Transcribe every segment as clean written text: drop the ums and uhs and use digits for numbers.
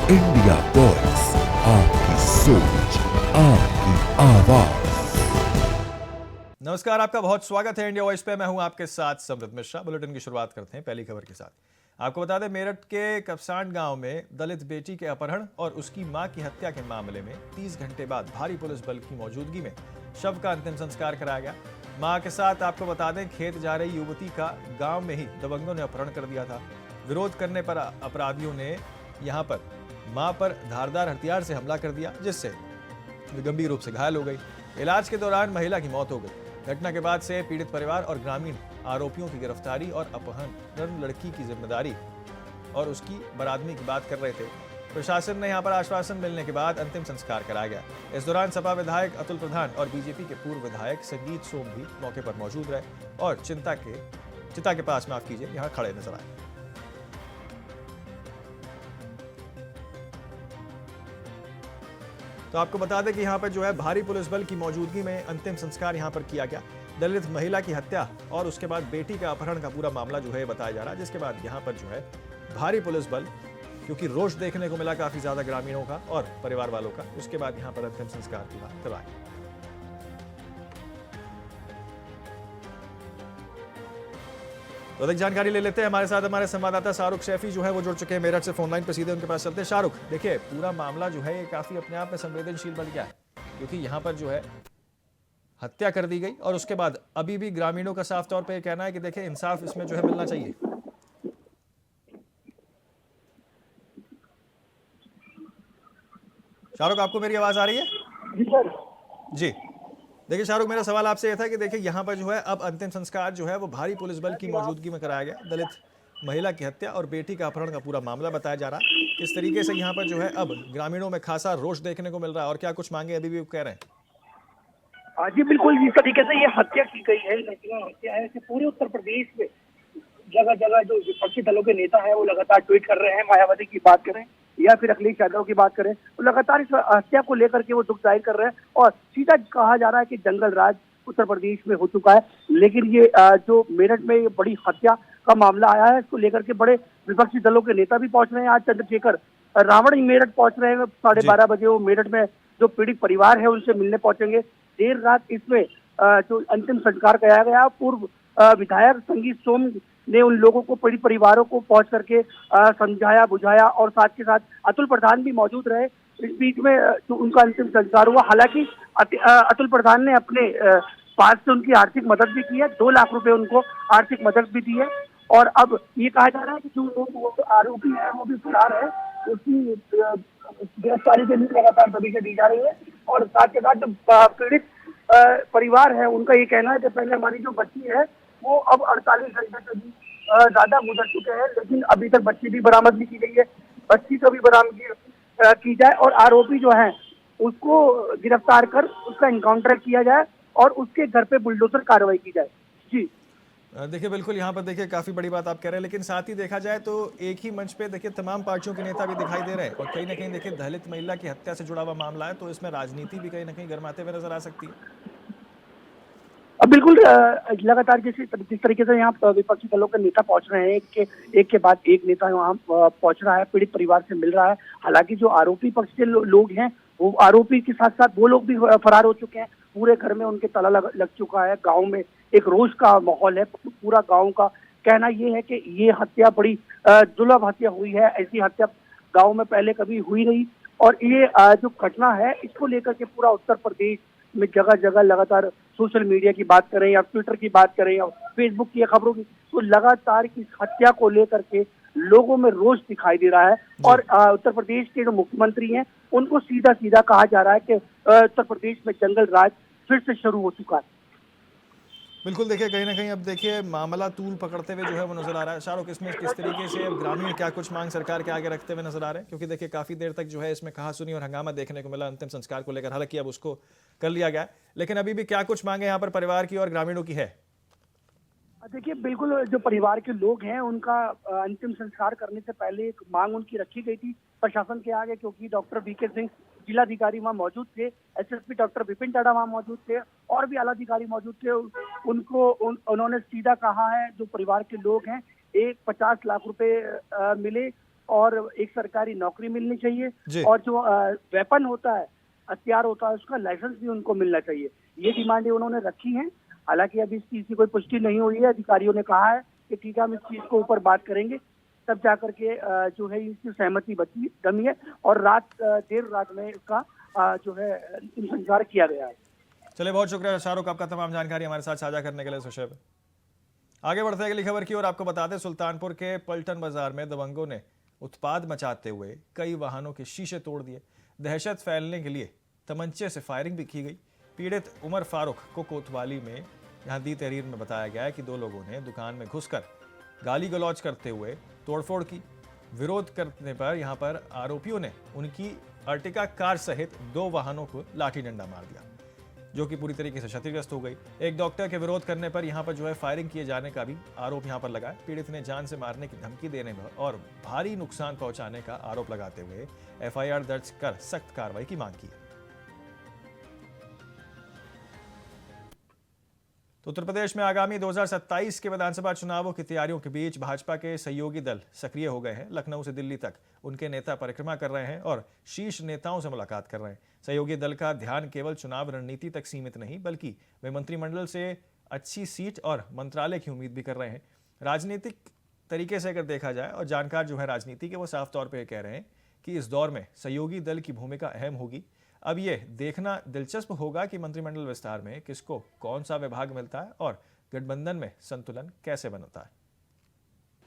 India voice, आपकी सोच, आपकी आवाज। नमस्कार, आपका बहुत स्वागत है इंडिया वॉइस पे। मैं हूं आपके साथ समृद्ध मिश्रा। बुलेटिन की शुरुआत करते हैं पहली खबर के साथ। आपको बता दें, मेरठ के कपसांड गांव में दलित बेटी के अपहरण और उसकी मां की हत्या के मामले में 30 घंटे बाद भारी पुलिस बल की मौजूदगी में शव का अंतिम संस्कार कराया गया। मां के साथ आपको बता दें, खेत जा रही युवती का गांव में ही दबंगों ने अपहरण कर दिया था। विरोध करने पर अपराधियों ने यहां पर मां पर धारदार हथियार से हमला कर दिया, जिससे वे गंभीर रूप से घायल हो गई। इलाज के दौरान महिला की मौत हो गई। घटना के बाद से पीड़ित परिवार और ग्रामीण आरोपियों की गिरफ्तारी और अपहरण लड़की की जिम्मेदारी और उसकी बरादरी की बात कर रहे थे। प्रशासन ने यहां पर आश्वासन मिलने के बाद अंतिम संस्कार कराया गया। इस दौरान सपा विधायक अतुल प्रधान और बीजेपी के पूर्व विधायक संगीत सोम भी मौके पर मौजूद रहे और चिता के पास यहां खड़े नजर आए। तो आपको बता दें कि यहाँ पर जो है भारी पुलिस बल की मौजूदगी में अंतिम संस्कार यहाँ पर किया गया। दलित महिला की हत्या और उसके बाद बेटी का अपहरण का पूरा मामला जो है बताया जा रहा है, जिसके बाद यहाँ पर जो है भारी पुलिस बल, क्योंकि रोष देखने को मिला काफी ज्यादा ग्रामीणों का और परिवार वालों का, उसके बाद यहाँ पर अंतिम संस्कार पूरा करवाया। तो अधिक जानकारी ले लेते हैं। हमारे साथ हमारे संवाददाता शाहरुख शैफी जो है वो जुड़ चुके हैं मेरठ से फोन लाइन पर। सीधे उनके पास चलते हैं। शाहरुख, देखिए पूरा मामला जो है ये काफी अपने आप में संवेदनशील बन गया है, क्योंकि यहाँ पर जो है हत्या कर दी गई और उसके बाद अभी भी ग्रामीणों का साफ तौर पर कहना है कि देखिए इंसाफ इसमें जो है मिलना चाहिए। शाहरुख, आपको मेरी आवाज आ रही है? जी, देखिए शाहरुख, मेरा सवाल आपसे यह था कि देखिए यहाँ पर जो है अब अंतिम संस्कार जो है वो भारी पुलिस बल की मौजूदगी में कराया गया। दलित महिला की हत्या और बेटी का अपहरण का पूरा मामला बताया जा रहा है। किस तरीके से यहाँ पर जो है अब ग्रामीणों में खासा रोष देखने को मिल रहा है और क्या कुछ मांगे अभी भी कह रहे हैं? जी बिल्कुल, जिस तरीके से ये हत्या की गई है, हत्या है कि पूरे उत्तर प्रदेश में जगह जगह जो विपक्षी दलों के नेता हैं वो लगातार ट्वीट कर रहे हैं। मायावती की बात करें या फिर अखिलेश यादव की बात करें, तो लगातार इस हत्या को लेकर के वो दुख जाहिर कर रहे हैं और सीधा कहा जा रहा है कि जंगल राज उत्तर प्रदेश में हो चुका है। लेकिन ये जो मेरठ में ये बड़ी हत्या का मामला आया है, इसको लेकर के बड़े विपक्षी दलों के नेता भी पहुंच रहे हैं। आज चंद्रशेखर रावण ही मेरठ पहुंच रहे हैं। 12:30 बजे वो मेरठ में जो पीड़ित परिवार है उनसे मिलने पहुंचेंगे। देर रात इसमें जो अंतिम संस्कार कराया गया, पूर्व विधायक संगीत सोम ने उन लोगों को, पीड़ित परिवारों को पहुंच करके समझाया बुझाया और साथ के साथ अतुल प्रधान भी मौजूद रहे। इस बीच में जो उनका अंतिम संस्कार हुआ, हालांकि अतुल प्रधान ने अपने पास से उनकी आर्थिक मदद भी की है। 2 लाख रुपए उनको आर्थिक मदद भी दी है। और अब ये कहा जा रहा है कि जो लोग आरोपी है वो भी फरार है, उसकी गिरफ्तारी के लिए लगातार तरीके दी जा रही है। और साथ के साथ पीड़ित परिवार है, उनका ये कहना है कि पहले हमारी जो बच्ची है वो अब 48 घंटे से भी ज्यादा गुजर चुके हैं, लेकिन अभी तक बच्ची भी बरामद नहीं की गई है। बच्ची को भी बरामद की जाए और आरोपी जो है उसको गिरफ्तार कर उसका एनकाउंटर किया जाए और उसके घर पे बुलडोजर कार्रवाई की जाए। जी देखिए बिल्कुल, यहाँ पर देखिए काफी बड़ी बात आप कह रहे हैं, लेकिन साथ ही देखा जाए तो एक ही मंच पे देखिए तमाम पार्टियों के नेता भी दिखाई दे रहे हैं और कहीं ना कहीं देखिए दलित महिला की हत्या से जुड़ा हुआ मामला है, तो इसमें राजनीति भी कहीं ना कहीं गरमाते हुए नजर आ सकती है। अब बिल्कुल लगातार जिस तरीके से यहाँ विपक्षी दलों के नेता पहुंच रहे हैं, एक के बाद एक नेता वहाँ पहुंच रहा है, पीड़ित परिवार से मिल रहा है। हालांकि जो आरोपी पक्ष के लोग हैं, वो आरोपी के साथ साथ वो लोग भी फरार हो चुके हैं। पूरे घर में उनके ताला लग चुका है। गांव में एक रोष का माहौल है। पूरा गांव का कहना ये है कि ये हत्या बड़ी दुर्लभ हत्या हुई है। ऐसी हत्या गांव में पहले कभी हुई नहीं। और ये जो घटना है, इसको लेकर के पूरा उत्तर प्रदेश में जगह जगह लगातार सोशल मीडिया की बात करें या ट्विटर की बात करें या फेसबुक की खबरों की, तो लगातार इस हत्या को लेकर के लोगों में रोष दिखाई दे रहा है। और उत्तर प्रदेश के जो मुख्यमंत्री हैं उनको सीधा सीधा कहा जा रहा है कि उत्तर प्रदेश में जंगल राज फिर से शुरू हो चुका है। बिल्कुल, देखिए कहीं ना कहीं अब देखिए मामला तूल पकड़ते हुए जो है वो नजर आ रहा है। शाहरुख, इसमें किस तरीके से अब ग्रामीण क्या कुछ मांग सरकार के आगे रखते हुए नजर आ रहे हैं, क्योंकि देखिए काफी देर तक जो है इसमें कहासुनी और हंगामा देखने को मिला अंतिम संस्कार को लेकर। हालांकि अब उसको कर लिया गया, लेकिन अभी भी क्या कुछ मांगे यहाँ पर परिवार की और ग्रामीणों की है? देखिए बिल्कुल, जो परिवार के लोग हैं उनका अंतिम संस्कार करने से पहले एक मांग उनकी रखी गई थी प्रशासन के आगे, क्योंकि डॉक्टर वीके सिंह जिलाधिकारी वहाँ मौजूद थे, एसएसपी डॉक्टर विपिन टाडा वहाँ मौजूद थे और भी आला अधिकारी मौजूद थे। उन्होंने सीधा कहा है, जो परिवार के लोग हैं, 50 लाख रुपए मिले और एक सरकारी नौकरी मिलनी जी। चाहिए, और जो वेपन होता है, हथियार होता है, उसका लाइसेंस भी उनको मिलना चाहिए। ये डिमांडें उन्होंने रखी हैं। हालांकि अभी इस चीज की कोई पुष्टि नहीं हुई है। अधिकारियों ने कहा है कि ठीक है, हम इस चीज को ऊपर बात करेंगे, तब जाकर के जो है इसकी सहमति बनी है, और देर रात में इसका जो है इंतजार किया गया है। चलिए, बहुत शुक्रिया शाहरुख, आपका तमाम जानकारी हमारे साथ साझा करने के लिए इस विषय पे। आगे बढ़ते हैं अगली खबर की ओर। आपको बता दें, सुल्तानपुर के पलटन बाजार में दबंगों ने उत्पाद मचाते हुए कई वाहनों के शीशे तोड़ दिए। दहशत फैलने के लिए तमंचे से फायरिंग भी की गई। पीड़ित उमर फारूक को कोतवाली में यहाँ दी तहरीर में बताया गया है कि 2 लोगों ने दुकान में घुसकर गाली गलौज करते हुए तोड़फोड़ की। विरोध करने पर यहाँ पर आरोपियों ने उनकी अर्टिका कार सहित 2 वाहनों को लाठी डंडा मार दिया, जो कि पूरी तरीके से क्षतिग्रस्त हो गई। एक डॉक्टर के विरोध करने पर यहाँ पर जो है फायरिंग किए जाने का भी आरोप यहाँ पर लगा है। पीड़ित ने जान से मारने की धमकी देने और भारी नुकसान पहुंचाने का आरोप लगाते हुए FIR दर्ज कर सख्त कार्रवाई की मांग की है। तो उत्तर प्रदेश में आगामी 2027 के विधानसभा चुनावों की तैयारियों के बीच भाजपा के सहयोगी दल सक्रिय हो गए हैं। लखनऊ से दिल्ली तक उनके नेता परिक्रमा कर रहे हैं और शीर्ष नेताओं से मुलाकात कर रहे हैं। सहयोगी दल का ध्यान केवल चुनाव रणनीति तक सीमित नहीं, बल्कि वे मंत्रिमंडल से अच्छी सीट और मंत्रालय की उम्मीद भी कर रहे हैं। राजनीतिक तरीके से अगर देखा जाए, और जानकार जो है राजनीति के, वो साफ तौर पर कह रहे हैं कि इस दौर में सहयोगी दल की भूमिका अहम होगी। अब ये देखना दिलचस्प होगा कि मंत्रिमंडल विस्तार में किसको कौन सा विभाग मिलता है और गठबंधन में संतुलन कैसे बनता है।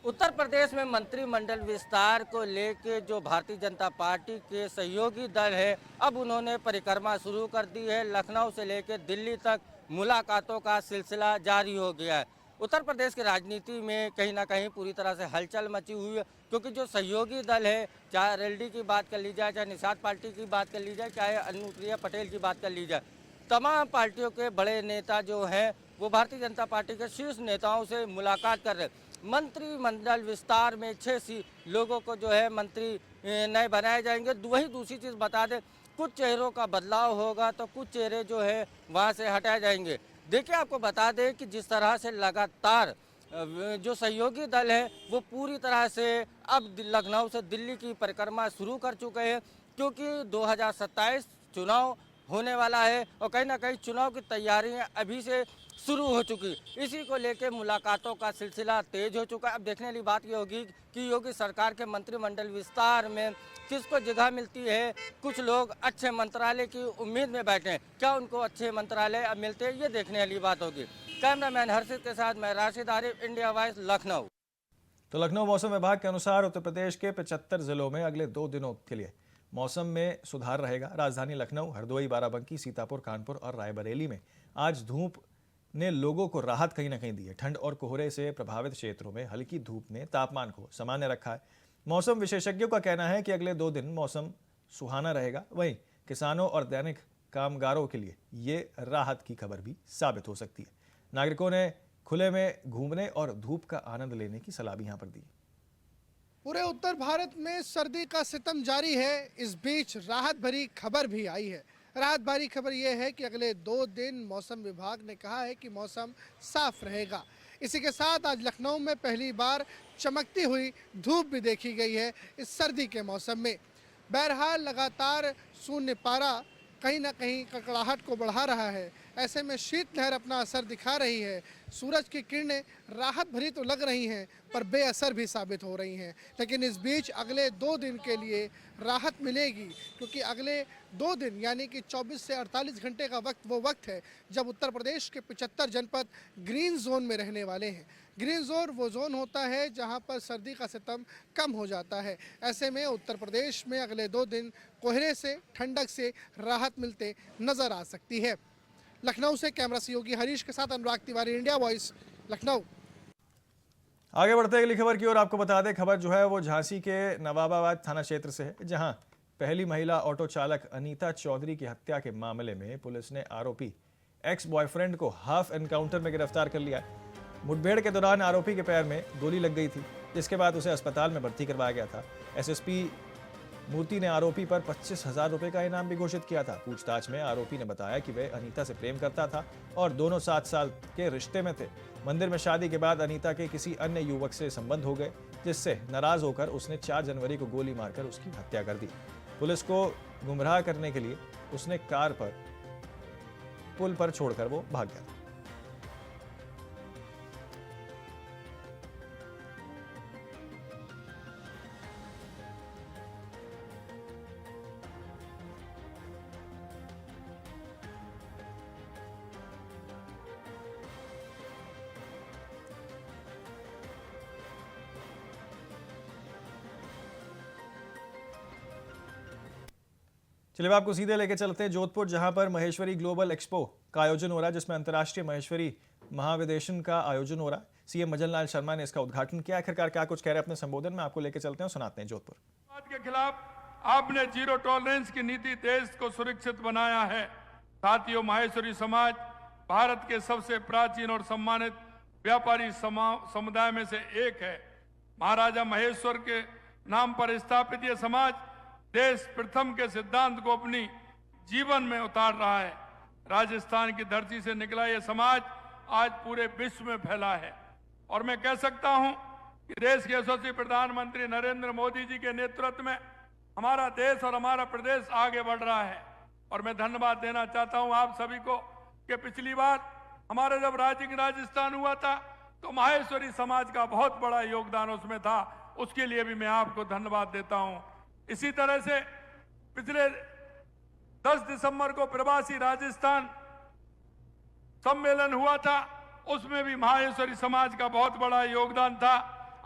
उत्तर प्रदेश में मंत्रिमंडल विस्तार को लेकर जो भारतीय जनता पार्टी के सहयोगी दल है, अब उन्होंने परिक्रमा शुरू कर दी है। लखनऊ से लेकर दिल्ली तक मुलाकातों का सिलसिला जारी हो गया है। उत्तर प्रदेश की राजनीति में कहीं ना कहीं पूरी तरह से हलचल मची हुई है, क्योंकि जो सहयोगी दल है, चाहे RLD की बात कर ली जाए, चाहे निषाद पार्टी की बात कर ली जाए, चाहे अनुप्रिया पटेल की बात कर ली जाए, तमाम पार्टियों के बड़े नेता जो हैं वो भारतीय जनता पार्टी के शीर्ष नेताओं से मुलाकात कर रहे हैं। मंत्रिमंडल विस्तार में 6 लोगों को जो है मंत्री नए बनाए जाएंगे। वही दूसरी चीज़ बता दें, कुछ चेहरों का बदलाव होगा तो कुछ चेहरे जो है वहाँ से हटाए जाएंगे। देखिए, आपको बता दें कि जिस तरह से लगातार जो सहयोगी दल है वो पूरी तरह से अब लखनऊ से दिल्ली की परिक्रमा शुरू कर चुके हैं, क्योंकि 2027 चुनाव होने वाला है और कहीं ना कहीं चुनाव की तैयारियां अभी से शुरू हो चुकी। इसी को लेकर मुलाकातों का सिलसिला तेज हो चुका है। अब देखने वाली बात ये होगी कि योगी सरकार के मंत्रिमंडल विस्तार में किसको जगह मिलती है। कुछ लोग अच्छे मंत्रालय की उम्मीद में बैठे हैं, क्या उनको अच्छे मंत्रालय अब मिलते हैं, ये देखने वाली बात होगी। कैमरामैन हर्षित के साथ मैं राशिद आरिफ, इंडिया वॉइस, लखनऊ। तो लखनऊ मौसम विभाग के अनुसार उत्तर प्रदेश के 75 जिलों में अगले 2 दिनों के लिए मौसम में सुधार रहेगा। राजधानी लखनऊ, हरदोई, बाराबंकी, सीतापुर, कानपुर और रायबरेली में आज धूप ने लोगों को राहत कहीं ना कहीं दी है। ठंड और कोहरे से प्रभावित क्षेत्रों में हल्की धूप ने तापमान को सामान्य रखा है। मौसम विशेषज्ञों का कहना है कि अगले 2 दिन मौसम सुहाना रहेगा। वहीं किसानों और दैनिक कामगारों के लिए ये राहत की खबर भी साबित हो सकती है। नागरिकों ने खुले में घूमने और धूप का आनंद लेने की सलाह भी यहाँ पर दी। पूरे उत्तर भारत में सर्दी का सितम जारी है। इस बीच राहत भरी खबर भी आई है। राहत भरी खबर यह है कि अगले 2 दिन मौसम विभाग ने कहा है कि मौसम साफ रहेगा। इसी के साथ आज लखनऊ में पहली बार चमकती हुई धूप भी देखी गई है इस सर्दी के मौसम में। बहरहाल लगातार शून्य पारा कहीं ना कहीं कड़कड़ाहट को बढ़ा रहा है। ऐसे में शीतलहर अपना असर दिखा रही है। सूरज की किरणें राहत भरी तो लग रही हैं, पर बेअसर भी साबित हो रही हैं। लेकिन इस बीच अगले 2 दिन के लिए राहत मिलेगी, क्योंकि अगले 2 दिन यानी कि 24 से 48 घंटे का वक्त है जब उत्तर प्रदेश के 75 जनपद ग्रीन जोन में रहने वाले हैं। ग्रीन जोन वो जोन होता है जहां पर सर्दी का सितम कम हो जाता है। ऐसे में उत्तर प्रदेश में अगले 2 दिन कोहरे से, ठंडक से राहत मिलते नजर आ सकती है। लखनऊ से कैमरा सहयोगी हरीश के साथ अनुराग तिवारी, इंडिया वॉइस, लखनऊ। आगे बढ़ते अगली खबर की ओर। आपको बता दें, खबर जो है वो झांसी के नवाबाबाद थाना क्षेत्र से है, जहां पहली महिला ऑटो चालक अनीता चौधरी की हत्या के मामले में पुलिस ने आरोपी एक्स बॉयफ्रेंड को हाफ एनकाउंटर में गिरफ्तार कर लिया है। मुठभेड़ के दौरान आरोपी के पैर में गोली लग गई थी, जिसके बाद उसे अस्पताल में भर्ती करवाया गया था। SSP मूर्ति ने आरोपी पर 25,000 रुपए का इनाम भी घोषित किया था। पूछताछ में आरोपी ने बताया कि वह अनीता से प्रेम करता था और दोनों 7 साल के रिश्ते में थे। मंदिर में शादी के बाद अनीता के किसी अन्य युवक से संबंध हो गए, जिससे नाराज होकर उसने 4 जनवरी को गोली मारकर उसकी हत्या कर दी। पुलिस को गुमराह करने के लिए उसने कार पर पुल पर छोड़कर वो भाग गया। चलिए आपको सीधे लेके चलते हैं जोधपुर, जहां पर महेश्वरी ग्लोबल एक्सपो का आयोजन हो रहा है, जिसमें अंतर्राष्ट्रीय महेश्वरी महाविदेशन का आयोजन हो रहा है। सीएम मजन लाल शर्मा ने इसका उद्घाटन किया। आखिरकार क्या कुछ कह रहे हैं अपने संबोधन में, आपको लेके चलते हैं, सुनाते हैं। जोधपुर के खिलाफ आपने जीरो टॉलरेंस की नीति देश को सुरक्षित बनाया है। साथियों, माहेश्वरी समाज भारत के सबसे प्राचीन और सम्मानित व्यापारी समुदाय में से एक है। महाराजा महेश्वर के नाम पर स्थापित यह समाज देश प्रथम के सिद्धांत को अपनी जीवन में उतार रहा है। राजस्थान की धरती से निकला यह समाज आज पूरे विश्व में फैला है और मैं कह सकता हूं कि देश के यशस्वी प्रधानमंत्री नरेंद्र मोदी जी के नेतृत्व में हमारा देश और हमारा प्रदेश आगे बढ़ रहा है। और मैं धन्यवाद देना चाहता हूं आप सभी को कि पिछली बार हमारा जब राजस्थान हुआ था तो माहेश्वरी समाज का बहुत बड़ा योगदान उसमें था, उसके लिए भी मैं आपको धन्यवाद देता हूं। इसी तरह से पिछले 10 दिसंबर को प्रवासी राजस्थान सम्मेलन हुआ था, उसमें भी माहेश्वरी समाज का बहुत बड़ा योगदान था।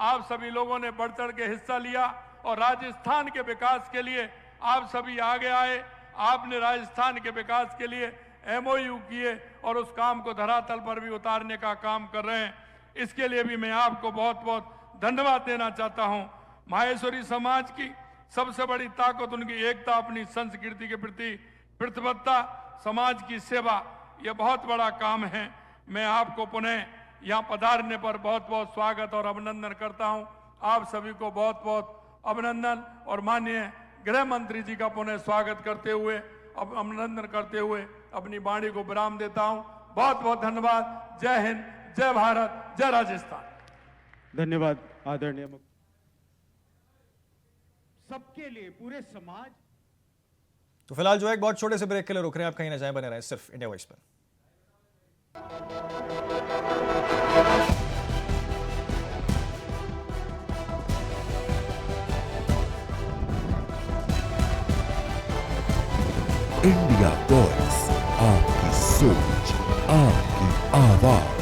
आप सभी लोगों ने बढ़ चढ़ के हिस्सा लिया और राजस्थान के विकास के लिए आप सभी आगे आए। आपने राजस्थान के विकास के लिए MOU किए और उस काम को धरातल पर भी उतारने का काम कर रहे हैं। इसके लिए भी मैं आपको बहुत बहुत धन्यवाद देना चाहता हूं। माहेश्वरी समाज की सबसे बड़ी ताकत उनकी एकता, अपनी संस्कृति के प्रति प्रतिबद्धता, समाज की सेवा, यह बहुत बड़ा काम है। मैं आपको पुनः यहाँ पधारने पर बहुत बहुत स्वागत और अभिनंदन करता हूँ। आप सभी को बहुत बहुत अभिनंदन और माननीय गृह मंत्री जी का पुनः स्वागत करते हुए, अभिनंदन करते हुए अपनी वाणी को विराम देता हूँ। बहुत बहुत धन्यवाद। जय हिंद, जय भारत, जय राजस्थान। धन्यवाद आदरणीय सबके लिए, पूरे समाज। तो फिलहाल जो है एक बहुत छोटे से ब्रेक के लिए रुक रहे हैं, आप कहीं ना जाएं, बने रहें सिर्फ इंडिया वॉइस पर। इंडिया वॉइस, आपकी सोच, आपकी आवाज।